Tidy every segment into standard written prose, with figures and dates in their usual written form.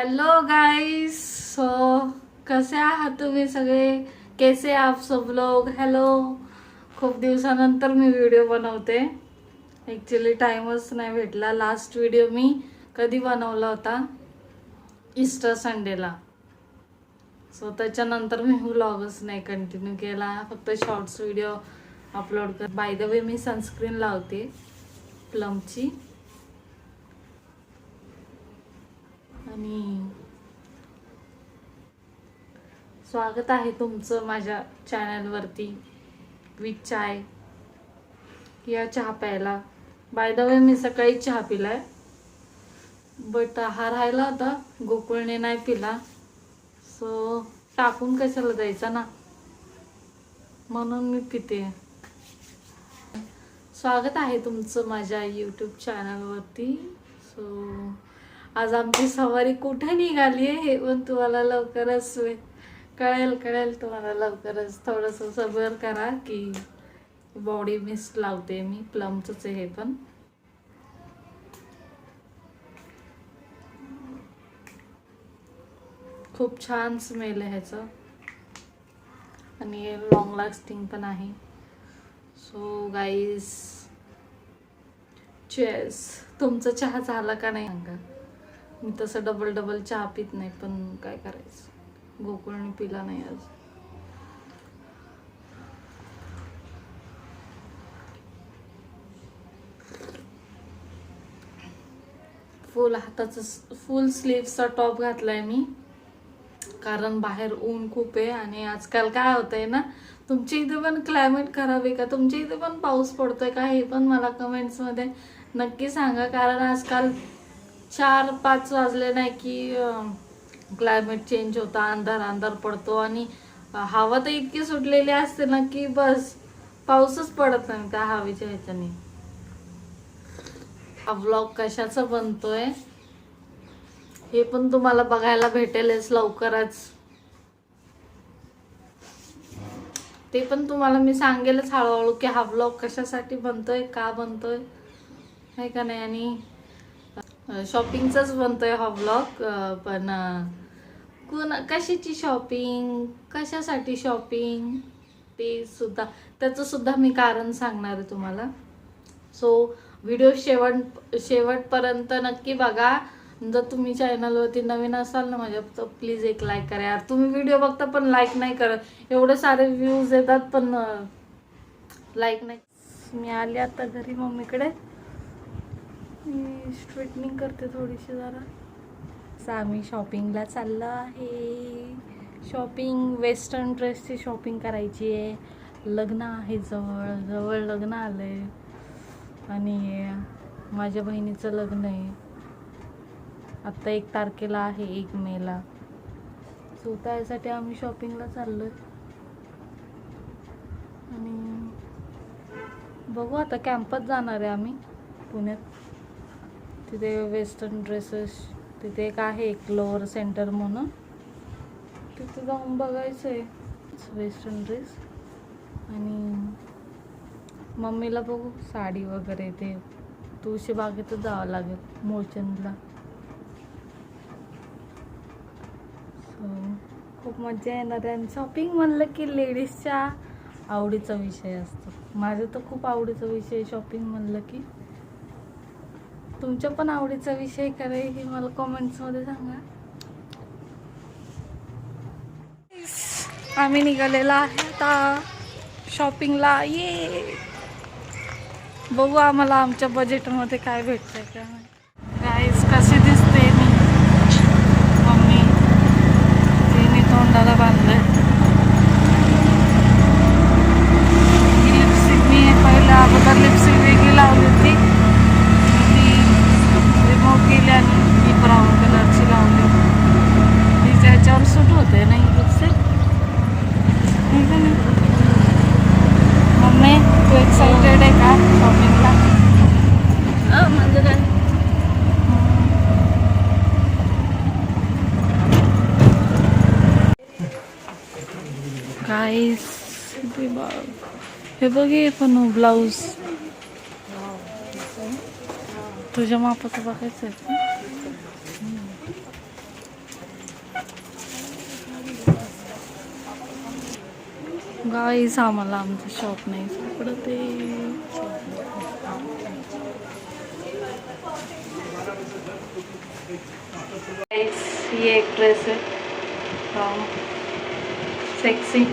Hello guys, so कसे आहात तुम्ही सगळे? कैसे आप सब लोग? हेलो. खूप दिवसानंतर मी व्हिडिओ बनवते. ॲक्च्युली टाईमच नाही भेटला. लास्ट व्हिडिओ मी कधी बनवला होता? ईस्टर संडेला. सो त्याच्यानंतर मी व्लॉगच नाही कंटिन्यू केला, फक्त शॉर्ट्स व्हिडिओ अपलोड कर. By the way me sunscreen लावते प्लमची. आणि स्वागत आहे तुमचं माझ्या चॅनलवरती विथ चाय या चहा प्यायला. बाय द वे मी सकाळी चहा पिलाय, बट हा राहिला होता, गोकुळने नाही पिला. सो टाकून कशाला द्यायचा ना, म्हणून मी पिते. स्वागत आहे तुमचं माझ्या यूट्यूब चॅनलवरती. सो आज आमची सवारी कुठे निघाली आहे हे पण तुम्हाला लवकरच कळेल तुम्हाला लवकरच. थोडंसं सबर करा की बॉडी मिस्ट लावते मी. प्लमचंच आहे हे पण. खूप छान स्मेल आहे ह्याचं आणि लॉंग लास्टिंग पण आहे. सो गाईज, चेस. तुमचा चहा झाला का नाही सांगा. मी तसं डबल चहा पित नाही, पण काय करायचं, गोकुळने पिला नाही आज. फुल स्लीव्हचा टॉप घातलाय मी, कारण बाहेर ऊन खूप आहे. आणि आजकाल काय होतंय ना, तुमच्या इथे पण क्लायमेट खराब आहे का? तुमच्या इथे पण पाऊस पडतोय का? हे पण मला कमेंट्समध्ये नक्की सांगा. कारण आजकाल 4-5 वाजले नाही की क्लायमेट चेंज होता, अंधार पडतो आणि हवा तर इतकी सुटलेली असते ना की बस पाऊसच पडत नाही त्या हवेच्या ह्याच्याने. हा व्लॉग कशाचा बनतोय हे पण तुम्हाला बघायला भेटेलच लवकरच. ते पण तुम्हाला मी सांगेलच हळूहळू की हा व्लॉग कशासाठी बनतोय, का बनतोय, आहे का नाही. आणि शॉपिंगचाच बनतोय हा व्लॉग. पण कशाची शॉपिंग, कशासाठी शॉपिंग, त्याचं सुद्धा मी कारण सांगणार आहे तुम्हाला. सो व्हिडिओ शेवटपर्यंत नक्की बघा. जर तुम्ही चॅनलवरती नवीन असाल ना माझ्या, तर प्लीज एक लाईक करा यार. तुम्ही व्हिडिओ बघता पण लाईक नाही करत. एवढे सारे व्ह्यूज येतात पण लाईक नाही. मी आले आता घरी मम्मीकडे. स्ट्रेटनिंग करते थोडीशी जरा. आम्ही शॉपिंगला चाललो आहे. शॉपिंग, वेस्टर्न ड्रेसची शॉपिंग करायची आहे. लग्न आहे जवळ लग्न आलंय आणि माझ्या बहिणीचं लग्न आहे आत्ता 1 तारखेला आहे, 1 मेला. सो त्यासाठी आम्ही शॉपिंगला चाललोय. आणि बघू आता कॅम्पस जाणार आहे आम्ही पुण्यात. तिथे वेस्टर्न ड्रेसेस, तिथे एक आहे एक लोअर सेंटर म्हणून, तिथे जाऊन बघायचं आहे वेस्टर्न ड्रेस. आणि मम्मीला बघू साडी वगैरे, ते तुळशीबागेतच जावं लागेल, मूळचंदला. खूप मजा येणार आहे. आणि शॉपिंग म्हणलं की लेडीजच्या आवडीचा विषय असतो. माझं तर खूप आवडीचा विषय शॉपिंग म्हणलं की. तुमच्या पण आवडीचा विषय काय हे मला कमेंट्समध्ये सांगा. आम्ही निघालेला आहे आता शॉपिंगला. ये बघू आम्हाला आमच्या बजेटमध्ये काय भेटतंय का. गाईज कशी दिसते मी, मम्मी तिने तोंडाला बांधलंय. ही लिपस्टिक मी पहिल्या अगोदर लिपस्टिक वेगळी लावली होती, ती रिमूव्ह केली आणि ही ब्राऊन कलरची लावली. ती त्याच्यावर सूट होते ना ही लिपस्टिक. मम्मी तू एक्साइटेड आहे का शॉपिंगला? म्हणजे काय गाईस, हे बघ हे पण ब्लाऊज तुझ्या मापाचं बघायचं आहे. गाईस आम्हाला आमचं शॉप नाही सापडत आहे. ये एक ड्रेस है सेक्सी.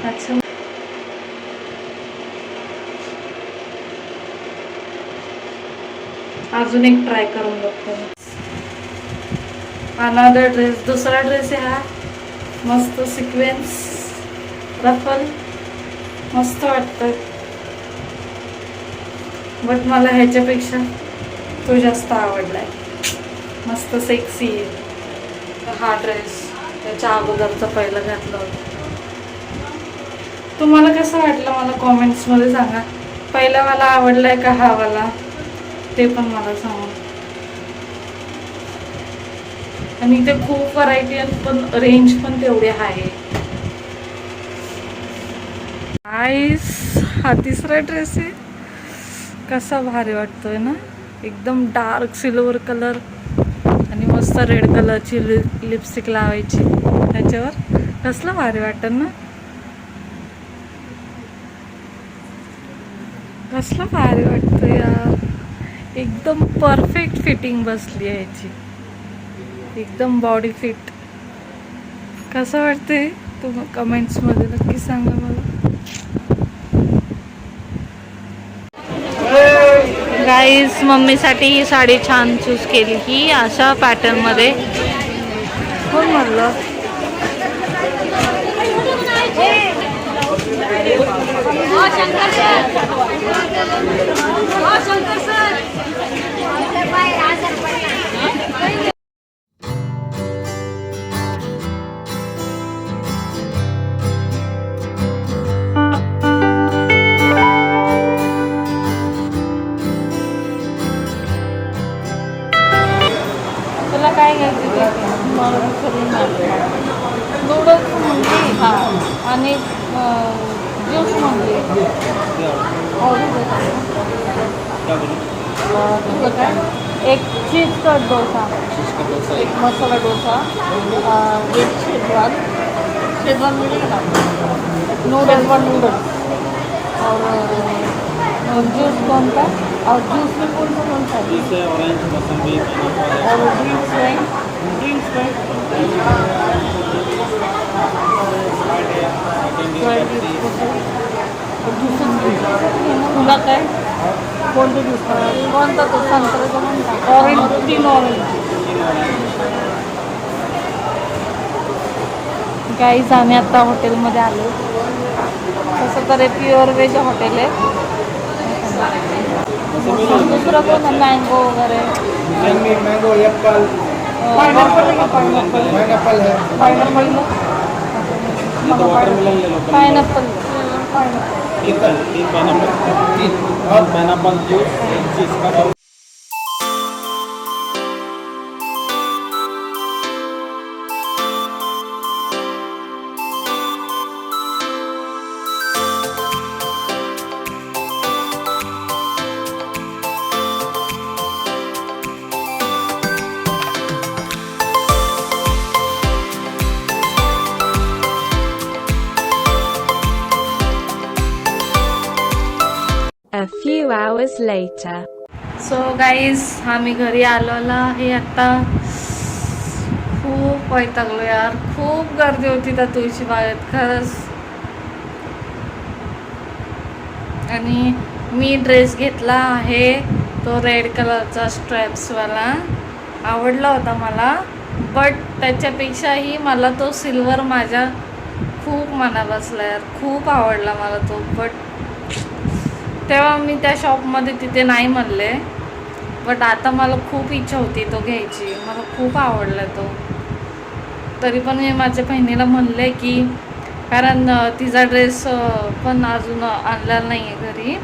अच्छा अजून एक ट्राय करून बघतो. अनदर ड्रेस, दुसरा ड्रेस आहे हा. मस्त सिक्वेन्स रफल मस्त वाटतं. बट मला ह्याच्यापेक्षा तो जास्त आवडलाय. मस्त सेक्सी आहे हा ड्रेस. त्याच्या अगोदरचा पहिला घातला होता. तुम्हाला कसं वाटलं मला कॉमेंट्समध्ये सांगा. पहिला वाला आवडलाय का हा वाला ते पण मला सांगा. आणि इथे खूप व्हरायटी आहे पण रेंज पण तेवढी आहे. आईस हा तिसरा ड्रेस आहे. कसा भारी वाटतोय ना. एकदम डार्क सिल्वर कलर आणि मस्त रेड कलरची लिपस्टिक लावायची त्याच्यावर. कसलं भारी वाटत ना. कसलं भारी वाटतं यार. एकदम परफेक्ट फिटिंग बसली आहे याची. एकदम बॉडी फिट. कसं वाटतंय तुम्ही कमेंट्समध्ये नक्की सांगा मला. गाईज मम्मीसाठी ही साडी छान चूज केली की अशा पॅटर्नमध्ये. कोण म्हणलं तुला काय घ्यायचं नूडल्स म्हणली हां आणि ज्यूस म्हणली. तुझं काय एक चीज कट डोसा, एक masala dosa with Schezwan. Schezwan मिळेल ना. नूडल्स वन नूडल्स और जूस कौन सा. और जूस में कौन सा है. ऑरेंज मौसम्बी और ड्रिंक्स में तुला काय कोणतं ज्यूस कोणता तो संत्र्याचा म्हणता. Orange 3 orange. गाईज आम्ही आता हॉटेलमध्ये आलो. तसं तर प्युअर व्हेज हॉटेल आहे. दुसरं कोण आहे मँगो वगैरे. मैंगो एप्पल पाइनएप्पल है. पाइनएप्पल है. पाइनएप्पल पाइनएप्पल और पाइनएप्पल जूस चीज का. A few hours later. So guys आम्ही घरी आलेलो आहे आता. खूप वैतागलो यार. खूप गर्दी होती त्या तुळशी बागेत खरंच. आणि मी ड्रेस घेतला आहे तो रेड कलरचा स्ट्रॅप्सवाला. आवडला होता मला. बट त्याच्यापेक्षाही मला तो सिल्वर माझ्या खूप मना बसला यार. खूप आवडला मला तो. बट तेव्हा मी त्या शॉपमध्ये तिथे नाही म्हणले. बट आता मला खूप इच्छा होती तो घ्यायची. मला खूप आवडला तो. तरी पण मी माझ्या बहिणीला म्हणले की कारण तिचा ड्रेस पण अजून आणलेला नाही आहे घरी.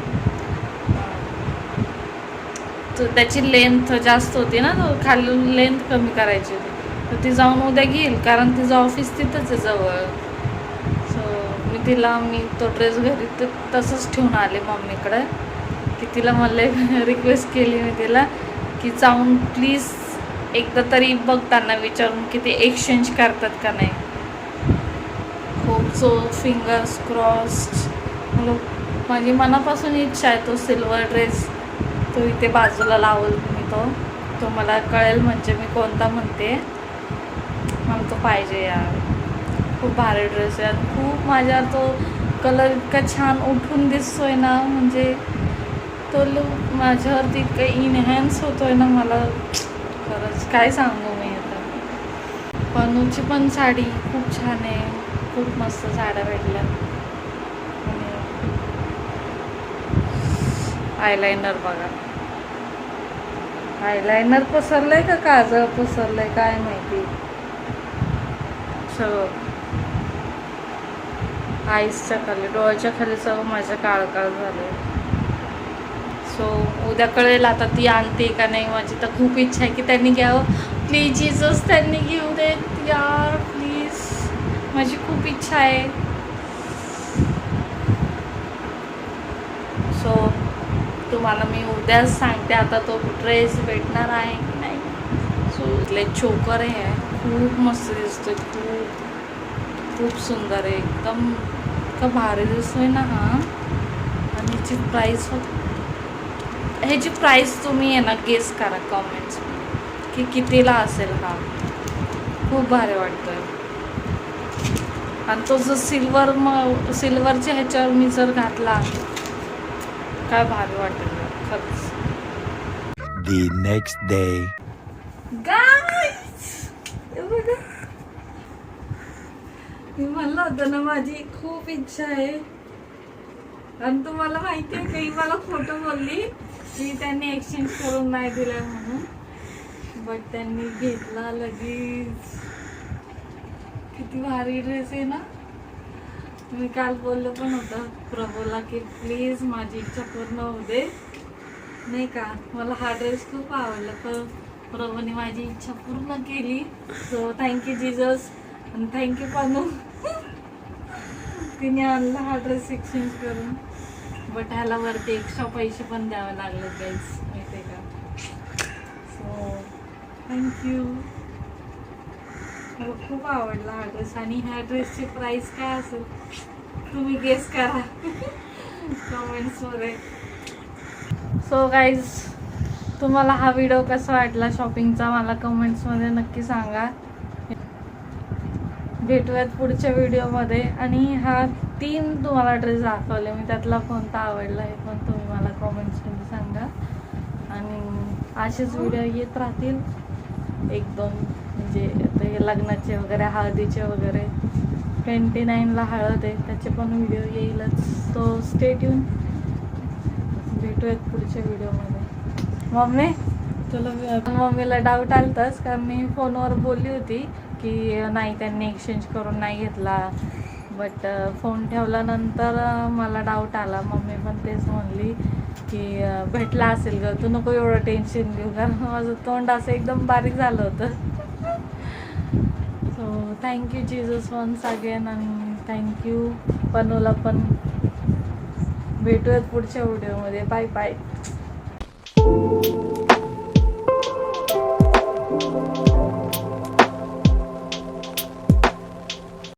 तर त्याची लेंथ जास्त होती ना. तो खालून लेंथ कमी करायची होती. तर ती जाऊन उद्या घेईल कारण तिचं ऑफिस तिथंच आहे जवळ. सो मी तो ड्रेस घरी तसंच ठेवून आले मम्मीकडे. की तिला म्हणले रिक्वेस्ट केली मी तिला की जाऊन प्लीज एकदा तरी बघ त्यांना विचारून की ते एक्सचेंज करतात का नाही. So fingers crossed. माझी मनापासून इच्छा आहे तो सिल्वर ड्रेस तो इथे बाजूला लावल मी. तो मला कळेल म्हणजे मी कोणता म्हणते. मला तो पाहिजे यार. खूप भारी ड्रेस आहे. खूप माझ्या तो कलर इतका छान उठून दिसतोय ना. म्हणजे तो लुक माझ्यावरती इतका इनहॅन्स होतोय ना. मला खरंच काय सांगू मी आता. पनूची पण साडी खूप छान आहे. खूप मस्त साड्या भेटल्या. आणि आयलायनर बघा. आयलायनर पसरलंय का काजळ पसरलंय काय माहिती. सगळं आईसच्या खाली डोळ्याच्या खाली सगळं माझं काळकाळ झालंय. सो उद्या कळेल आता ती आणते का नाही. माझी तर खूप इच्छा आहे की त्यांनी घ्यावं. प्लीज जीजस त्यांनी घेऊ देत यार प्लीज. माझी खूप इच्छा आहे. सो तुम्हाला मी उद्याच सांगते आता तो ड्रेस भेटणार आहे की नाही. सो इथले चोकर आहे खूप मस्त दिसतोय. खूप सुंदर आहे एकदम. इतका भारी दिसतोय ना हा. आणि ह्याची प्राईस ह्याची प्राईस तुम्ही आहे ना गेस करा कॉमेंट्स की कितीला असेल हा. खूप भारी वाटतोय. आणि तो जो सिल्वरच्या ह्याच्यावर मी जर घातला काय भारी वाटेल खरंच. The next day. गाईज मी म्हणलं होतं ना माझी खूप इच्छा आहे. आणि तुम्हाला माहिती आहे काही मला खोटं बोलली की त्यांनी एक्सचेंज करून नाही दिलं म्हणून. बट त्यांनी घेतला लगेच. किती भारी ड्रेस आहे ना. मी काल बोललो पण होतं प्रभूला की प्लीज माझी इच्छा पूर्ण होऊ दे नाही का. मला हा ड्रेस खूप आवडला तर प्रभूने माझी इच्छा पूर्ण केली. सो थँक्यू जीजस आणि थँक्यू पनू. तिने आणला हा ड्रेस एक्सचेंज करून. बट ह्याला वरती एक्स्ट्रा पैसे पण द्यावे लागले गाईज माहिती आहे का. So thank you. मला खूप आवडला हा ड्रेस. आणि ह्या ड्रेसची प्राइस काय असेल तुम्ही गेस करा कमेंट्समध्ये. सो गाईज तुम्हाला हा व्हिडिओ कसा वाटला शॉपिंगचा मला कमेंट्समध्ये नक्की सांगा. भेटूयात पुढच्या व्हिडिओमध्ये. आणि हा 3 तुम्हाला ड्रेस दाखवले मी त्यातला कोणता आवडला हे पण तुम्ही मला कमेंट्समध्ये सांगा. आणि असेच व्हिडिओ येत राहतील 1-2. म्हणजे आता हे लग्नाचे वगैरे हळदीचे वगैरे 29ला हळद आहे त्याचे पण व्हिडिओ येईलच. So stay tune. भेटूयात पुढच्या व्हिडिओमध्ये. मम्मी तुला मम्मीला डाऊट आलताच कारण मी फोनवर बोलली होती की नाही त्यांनी एक्सचेंज करून नाही घेतला. बट फोन ठेवल्यानंतर मला डाऊट आला. मम्मी पण तेच म्हणली की भेटला असेल ग तू नको एवढं टेन्शन घेऊ. कारण माझं तोंड असं एकदम बारीक झालं होतं. So thank you Jesus once again. आणि थँक्यू पनूला पण. भेटूयात पुढच्या व्हिडिओमध्ये. Bye bye.